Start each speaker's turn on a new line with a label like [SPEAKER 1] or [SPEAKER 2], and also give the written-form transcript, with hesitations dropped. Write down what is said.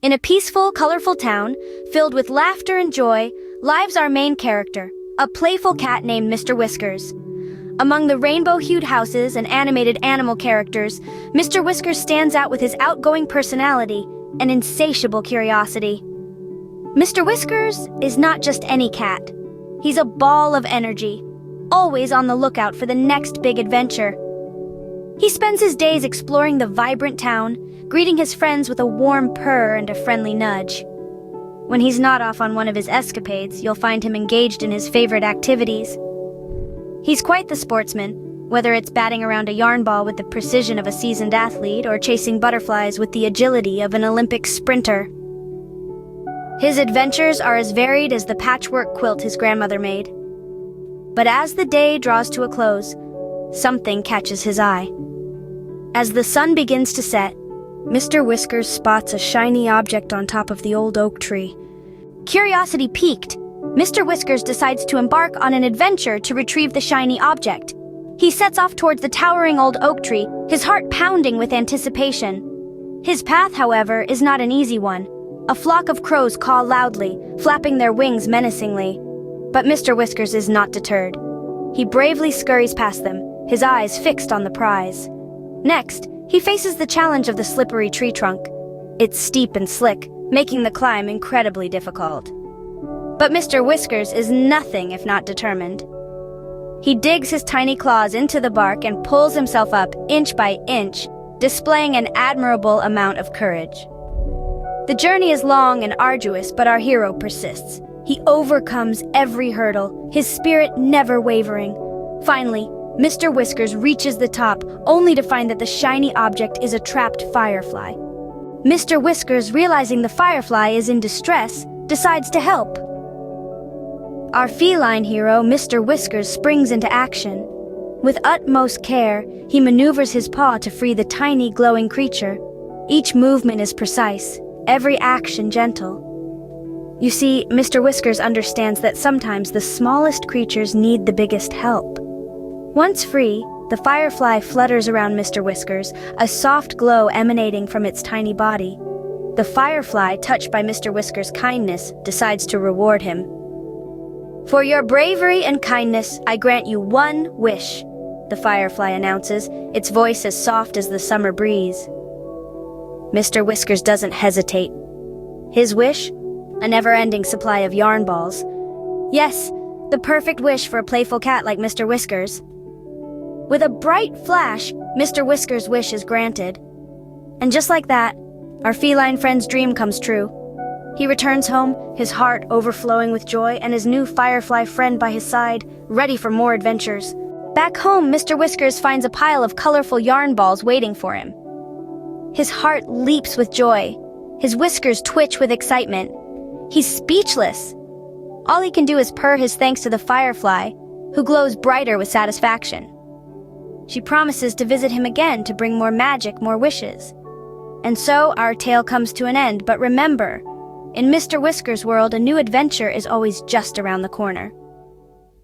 [SPEAKER 1] In a peaceful, colorful town, filled with laughter and joy, lives our main character, a playful cat named Mr. Whiskers. Among the rainbow-hued houses and animated animal characters, Mr. Whiskers stands out with his outgoing personality and insatiable curiosity. Mr. Whiskers is not just any cat. He's a ball of energy, always on the lookout for the next big adventure. He spends his days exploring the vibrant town, greeting his friends with a warm purr and a friendly nudge. When he's not off on one of his escapades, you'll find him engaged in his favorite activities. He's quite the sportsman, whether it's batting around a yarn ball with the precision of a seasoned athlete or chasing butterflies with the agility of an Olympic sprinter. His adventures are as varied as the patchwork quilt his grandmother made. But as the day draws to a close, something catches his eye. As the sun begins to set, Mr. Whiskers spots a shiny object on top of the old oak tree. Curiosity piqued, Mr. Whiskers decides to embark on an adventure to retrieve the shiny object. He sets off towards the towering old oak tree, his heart pounding with anticipation. His path, however, is not an easy one. A flock of crows caw loudly, flapping their wings menacingly. But Mr. Whiskers is not deterred. He bravely scurries past them, his eyes fixed on the prize. Next, he faces the challenge of the slippery tree trunk. It's steep and slick, making the climb incredibly difficult. But Mr. Whiskers is nothing if not determined. He digs his tiny claws into the bark and pulls himself up inch by inch, displaying an admirable amount of courage. The journey is long and arduous, but our hero persists. He overcomes every hurdle, his spirit never wavering. Finally, Mr. Whiskers reaches the top, only to find that the shiny object is a trapped firefly. Mr. Whiskers, realizing the firefly is in distress, decides to help. Our feline hero, Mr. Whiskers, springs into action. With utmost care, he maneuvers his paw to free the tiny, glowing creature. Each movement is precise, every action gentle. You see, Mr. Whiskers understands that sometimes the smallest creatures need the biggest help. Once free, the firefly flutters around Mr. Whiskers, a soft glow emanating from its tiny body. The firefly, touched by Mr. Whiskers' kindness, decides to reward him. "For your bravery and kindness, I grant you one wish," the firefly announces, its voice as soft as the summer breeze. Mr. Whiskers doesn't hesitate. His wish? A never-ending supply of yarn balls. Yes, the perfect wish for a playful cat like Mr. Whiskers. With a bright flash, Mr. Whiskers' wish is granted. And just like that, our feline friend's dream comes true. He returns home, his heart overflowing with joy, and his new firefly friend by his side, ready for more adventures. Back home, Mr. Whiskers finds a pile of colorful yarn balls waiting for him. His heart leaps with joy. His whiskers twitch with excitement. He's speechless. All he can do is purr his thanks to the firefly, who glows brighter with satisfaction. She promises to visit him again to bring more magic, more wishes. And so our tale comes to an end, but remember, in Mr. Whiskers' world, a new adventure is always just around the corner.